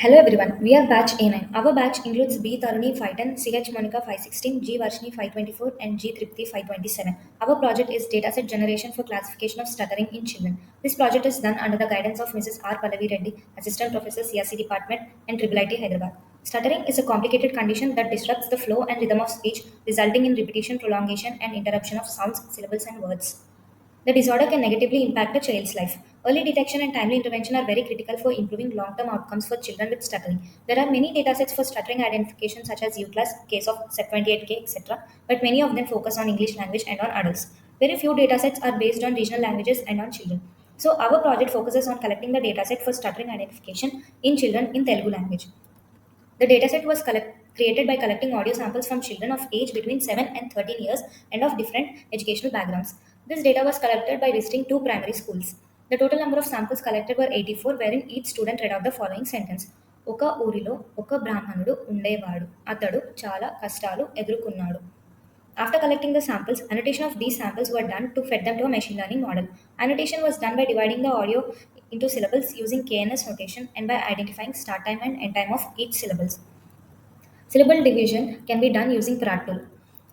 Hello everyone, we are batch A9. Our batch includes B Taruni 510, CH Monica 516, G Varshini 524, and G Tripti 527. Our project is dataset generation for classification of stuttering in children. This project is done under the guidance of Mrs. R. Pallavi Reddy, Assistant Professor CSE Department and IIIT Hyderabad. Stuttering is a complicated condition that disrupts the flow and rhythm of speech, resulting in repetition, prolongation, and interruption of sounds, syllables, and words. The disorder can negatively impact a child's life. Early detection and timely intervention are very critical for improving long-term outcomes for children with stuttering. There are many datasets for stuttering identification, such as UClass, case of SEP28K, etc., but many of them focus on English language and on adults. Very few datasets are based on regional languages and on children. So our project focuses on collecting the dataset for stuttering identification in children in Telugu language. The dataset was created by collecting audio samples from children of age between 7 and 13 years and of different educational backgrounds. This data was collected by visiting two primary schools. The total number of samples collected were 84, wherein each student read out the following sentence. ఒక ఊరిలో ఒక బ్రాహ్మణుడు ఉండేవాడు అతడు చాలా కష్టాలు ఎదుర్కొన్నాడు. After collecting the samples, annotation of these samples were done to fed them to a machine learning model. Annotation was done by dividing the audio into syllables using KNS notation and by identifying start time and end time of each syllables. Syllable division can be done using Pratt tool.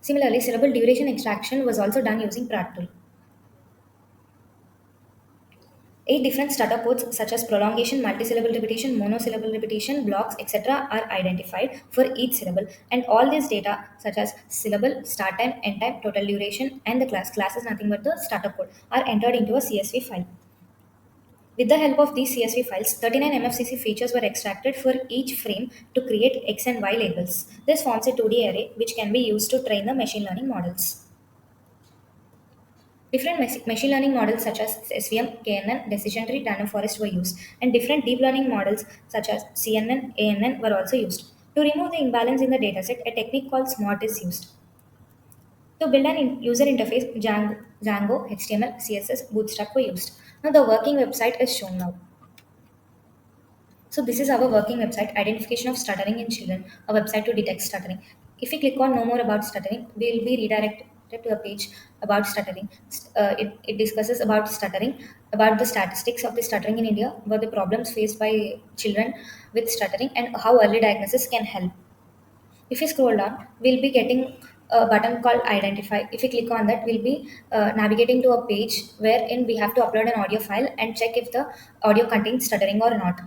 Similarly, syllable duration extraction was also done using Pratt tool. 8 different stutter codes such as prolongation, multisyllable repetition, monosyllable repetition, blocks, etc. are identified for each syllable, and all this data such as syllable, start time, end time, total duration, and the class is nothing but the stutter code are entered into a CSV file. With the help of these CSV files, 39 MFCC features were extracted for each frame to create X and Y labels. This forms a 2D array which can be used to train the machine learning models. Different machine learning models such as SVM, KNN, decision tree, random forest were used, and different deep learning models such as CNN, ANN were also used. To remove the imbalance in the dataset, a technique called SMART is used. To build an user interface, Django, HTML, CSS, Bootstrap were used. Now the working website is shown now. So this is our working website, Identification of Stuttering in Children, a website to detect stuttering. If we click on Know More About Stuttering, we will be redirected to a page about stuttering. It discusses about stuttering, about the statistics of the stuttering in India, about the problems faced by children with stuttering, and how early diagnosis can help. If we scroll down, we'll be getting a button called Identify. If we click on that, we'll be navigating to a page wherein we have to upload an audio file and check if the audio contains stuttering or not.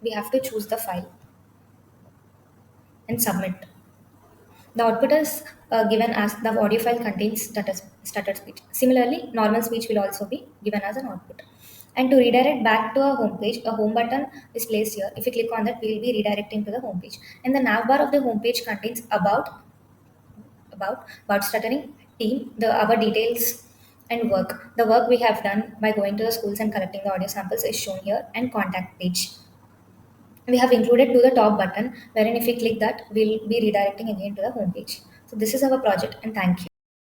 We have to choose the file and submit. The output is given as the audio file contains stuttered speech. Similarly, normal speech will also be given as an output. And to redirect back to a home page, a home button is placed here. If you click on that, we will be redirecting to the home page. And the nav bar of the home page contains about stuttering, team, the our details and work. The work we have done by going to the schools and collecting the audio samples is shown here, and contact page. We have included to the top button, wherein if we click that, we'll be redirecting again to the home page. So this is our project, and thank you.